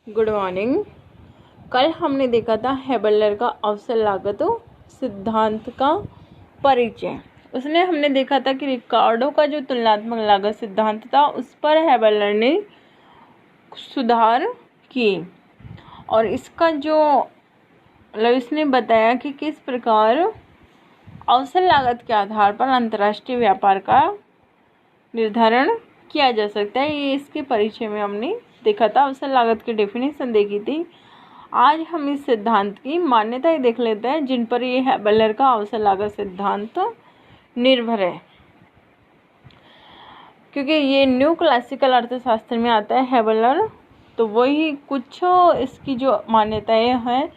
Good morning. कल हमने देखा था हेबलर का अवसर लागत सिद्धांत का परिचय। उसने हमने देखा था कि रिकार्डो का जो तुलनात्मक लागत सिद्धांत था उस पर हेबलर ने सुधार किए और इसका जो इसने बताया कि किस प्रकार अवसर लागत के आधार पर अंतर्राष्ट्रीय व्यापार का निर्धारण किया जा सकता है। ये इसके परिचय में हमने देखा था, अवसर लागत की डेफिनेशन देखी थी। आज हम इस सिद्धांत की मान्यताएं देख लेते हैं जिन पर ये हेबलर का अवसर लागत सिद्धांत निर्भर है, क्योंकि ये न्यू क्लासिकल अर्थशास्त्र में आता है हेबलर। तो वही कुछ इसकी जो मान्यताएं हैं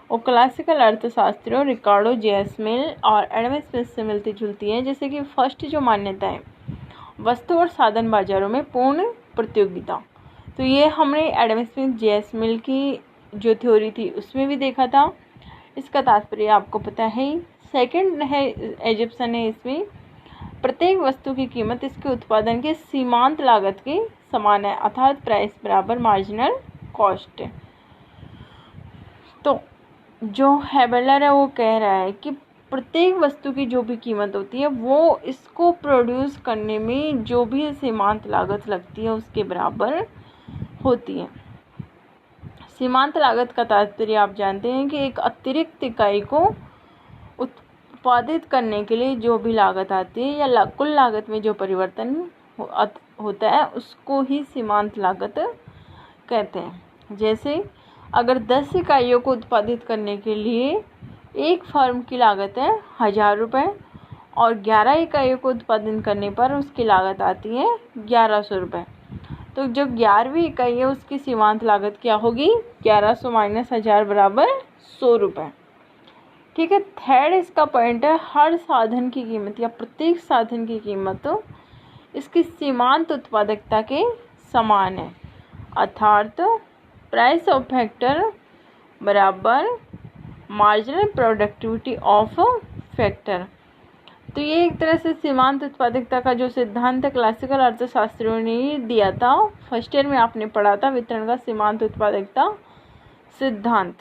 वो क्लासिकल अर्थशास्त्रियों रिकार्डो जे.एस. मिल और एडम स्मिथ से मिलती जुलती हैं। जैसे कि फर्स्ट जो मान्यता है, वस्तु और साधन बाजारों में पूर्ण प्रतियोगिता, तो ये हमने एडम स्मिथ जे.एस. मिल की जो थ्योरी थी उसमें भी देखा था। इसका तात्पर्य आपको पता है। सेकंड है एजिप्सन है, इसमें प्रत्येक वस्तु की कीमत इसके उत्पादन के सीमांत लागत के समान है, अर्थात प्राइस बराबर मार्जिनल कॉस्ट। तो जो हेबलर है वो कह रहा है कि प्रत्येक वस्तु की जो भी कीमत होती है वो इसको प्रोड्यूस करने में जो भी सीमांत लागत लगती है उसके बराबर होती है। सीमांत लागत का तात्पर्य आप जानते हैं कि एक अतिरिक्त इकाई को उत्पादित करने के लिए जो भी लागत आती है या कुल लागत में जो परिवर्तन होता है उसको ही सीमांत लागत कहते हैं। जैसे अगर 10 इकाइयों को उत्पादित करने के लिए एक फर्म की लागत है 1000 रुपये और 11 इकाइयों को उत्पादन करने पर उसकी लागत आती है 1100 रुपये, तो जो 11वीं इकाई है उसकी सीमांत लागत क्या होगी? 1100 माइनस 1000 बराबर 100 रुपये। ठीक है। थर्ड इसका पॉइंट है, हर साधन की कीमत या प्रत्येक साधन की कीमत इसकी सीमांत उत्पादकता के समान है, अर्थात प्राइस ऑफ फैक्टर बराबर मार्जिनल प्रोडक्टिविटी ऑफ फैक्टर। तो ये एक तरह से सीमांत उत्पादकता का जो सिद्धांत क्लासिकल अर्थशास्त्रियों ने दिया था, फर्स्ट ईयर में आपने पढ़ा था वितरण का सीमांत उत्पादकता सिद्धांत।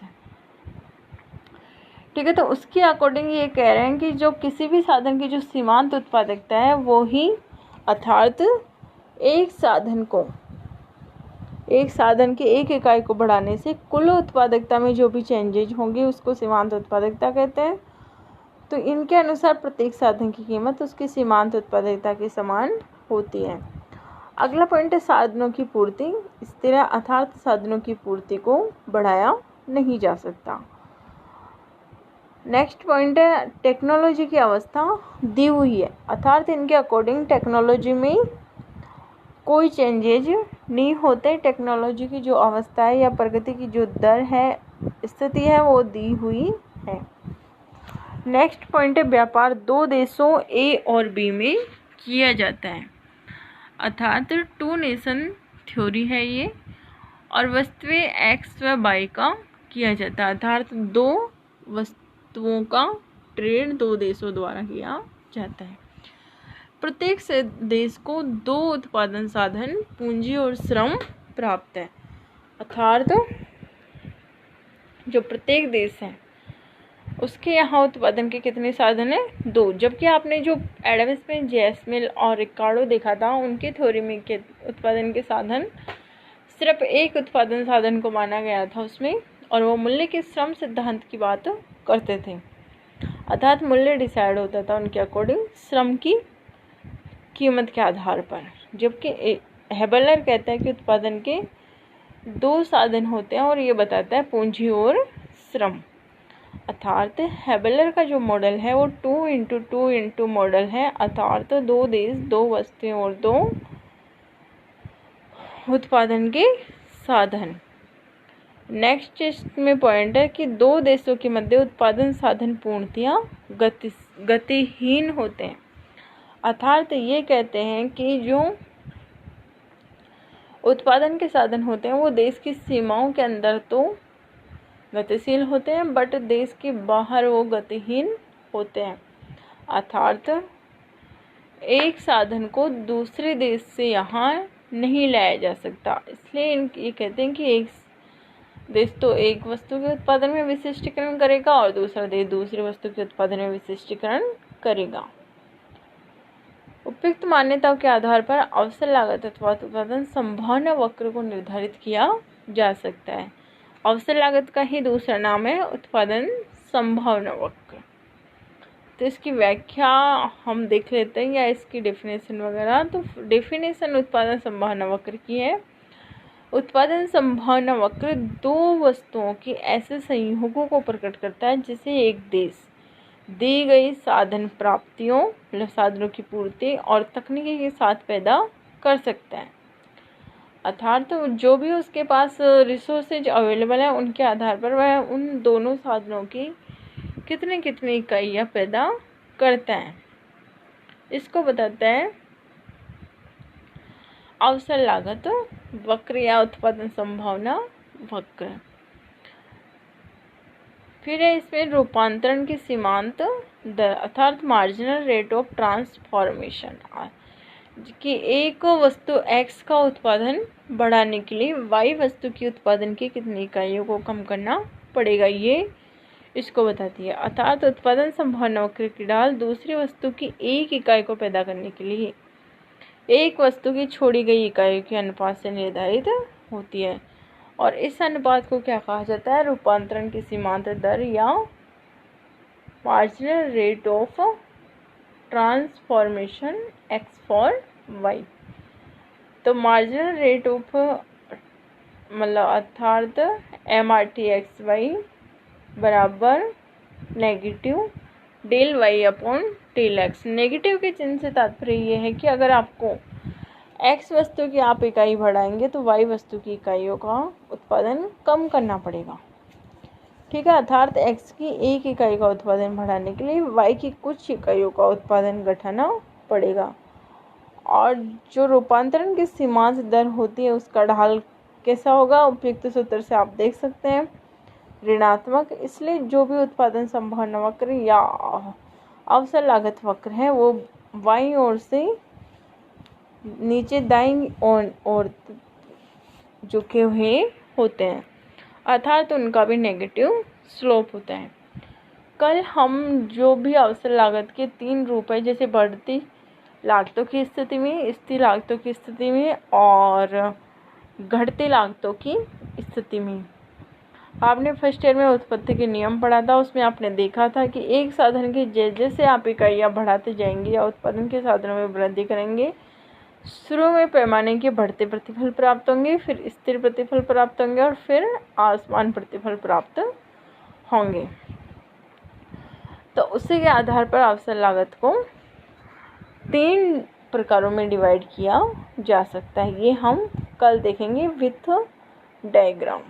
ठीक है। तो उसके अकॉर्डिंग ये कह रहे हैं कि जो किसी भी साधन की जो सीमांत उत्पादकता है वो ही, अर्थात एक साधन के एक इकाई को बढ़ाने से कुल उत्पादकता में जो भी चेंजेज होंगे उसको सीमांत उत्पादकता कहते हैं। तो इनके अनुसार प्रत्येक साधन की कीमत उसकी सीमांत उत्पादकता के समान होती है। अगला पॉइंट है साधनों की पूर्ति स्थिर है, अर्थात साधनों की पूर्ति को बढ़ाया नहीं जा सकता। नेक्स्ट पॉइंट है टेक्नोलॉजी की अवस्था दी हुई है, अर्थात इनके अकॉर्डिंग टेक्नोलॉजी में कोई चेंजेज नहीं होते। टेक्नोलॉजी की जो अवस्था है या प्रगति की जो दर है, स्थिति है, वो दी हुई है। नेक्स्ट पॉइंट है व्यापार दो देशों ए और बी में किया जाता है, अर्थात टू नेशन थ्योरी है ये, और वस्तुएं एक्स व वाई का किया जाता है, अर्थात दो वस्तुओं का ट्रेड दो देशों द्वारा किया जाता है। प्रत्येक से देश को दो उत्पादन साधन पूंजी और श्रम प्राप्त है, अर्थात जो प्रत्येक देश है उसके यहाँ उत्पादन के कितने साधन है? 2। जबकि आपने जो एडम स्मिथ जे.एस. मिल और रिकार्डो देखा था उनके थ्योरी में के उत्पादन के साधन सिर्फ एक उत्पादन साधन को माना गया था उसमें, और वो मूल्य के श्रम सिद्धांत की बात करते थे, अर्थात मूल्य डिसाइड होता था उनके अकॉर्डिंग श्रम की कीमत के आधार पर। जबकि हेबलर कहता है कि उत्पादन के 2 साधन होते हैं और ये बताता है पूंजी और श्रम, अर्थात हेबलर का जो मॉडल है वो 2x2 मॉडल है, अर्थात 2 देश 2 वस्तुएं और 2 उत्पादन के साधन। नेक्स्ट इसमें पॉइंट है कि 2 देशों के मध्य उत्पादन साधन पूर्णतया गतिहीन होते हैं, अर्थात ये कहते हैं कि जो उत्पादन के साधन होते हैं वो देश की सीमाओं के अंदर तो गतिशील होते हैं बट देश के बाहर वो गतिहीन होते हैं, अर्थात एक साधन को दूसरे देश से यहाँ नहीं लाया जा सकता। इसलिए ये कहते हैं कि एक देश तो एक वस्तु के उत्पादन में विशिष्टीकरण करेगा और दूसरा देश दूसरी वस्तु के उत्पादन में विशिष्टीकरण करेगा। उपयुक्त मान्यताओं के आधार पर अवसर लागत अथवा उत्पादन संभावना वक्र को निर्धारित किया जा सकता है। अवसर लागत का ही दूसरा नाम है उत्पादन संभावना वक्र। तो इसकी व्याख्या हम देख लेते हैं या इसकी डेफिनेशन वगैरह। तो डेफिनेशन उत्पादन संभावना वक्र की है। उत्पादन संभावना वक्र दो वस्तुओं के ऐसे संयोगों को प्रकट करता है जिसे एक देश दी गई साधन प्राप्तियों मतलब साधनों की पूर्ति और तकनीकी के साथ पैदा कर सकता है। अर्थात तो जो भी उसके पास रिसोर्सेज अवेलेबल है उनके आधार पर वह उन दोनों साधनों की कितनी कितनी इकाइयाँ पैदा करता है, इसको बताता है अवसर लागत वक्र या उत्पादन संभावना वक्र। फिर है इसमें रूपांतरण की सीमांत दर अर्थात मार्जिनल रेट ऑफ ट्रांसफॉर्मेशन कि एक वस्तु x का उत्पादन बढ़ाने के लिए y वस्तु की उत्पादन की कितनी इकाइयों को कम करना पड़ेगा, ये इसको बताती है। अर्थात उत्पादन संभावना वक्र की ढाल दूसरी वस्तु की एक इकाई को पैदा करने के लिए एक वस्तु की छोड़ी गई इकाइयों के अनुपात से निर्धारित होती है और इस अनुपात को क्या कहा जाता है, रूपांतरण की सीमांत दर या marginal rate of transformation x for y। तो मार्जिनल रेट ऑफ मतलब अर्थात MRT(x(y) बराबर negative del y upon del x। Negative के चिन्ह से तात्पर्य ये है कि अगर आपको x वस्तु की आप इकाई बढ़ाएंगे तो y वस्तु की इकाइयों का उत्पादन कम करना पड़ेगा। ठीक है, अर्थात x की एक इकाई का उत्पादन बढ़ाने के लिए y की कुछ इकाइयों का उत्पादन घटाना पड़ेगा। और जो रूपांतरण की सीमांत दर होती है उसका ढाल कैसा होगा, उपयुक्त सूत्र से आप देख सकते हैं ऋणात्मक। इसलिए जो भी उत्पादन संभावना वक्र या अवसर लागत वक्र है वो बाईं ओर से नीचे दाईं ओर झुके हुए होते हैं अर्थात उनका भी नेगेटिव स्लोप होता है। कल हम जो भी अवसर लागत के 3 रूप है जैसे बढ़ती लागतों की स्थिति में, स्थिर लागतों की स्थिति में और घटती लागतों की स्थिति में, आपने फर्स्ट ईयर में उत्पत्ति के नियम पढ़ा था। उसमें आपने देखा था कि एक साधन की जैसे आप इकाइयाँ बढ़ाते जाएंगे या उत्पादन के साधनों में वृद्धि करेंगे, शुरू में पैमाने के बढ़ते प्रतिफल प्राप्त होंगे, फिर स्थिर प्रतिफल प्राप्त होंगे और फिर आसमान प्रतिफल प्राप्त होंगे। तो उसी के आधार पर अवसर लागत को 3 प्रकारों में डिवाइड किया जा सकता है। ये हम कल देखेंगे विथ डायग्राम।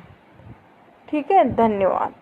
ठीक है, धन्यवाद।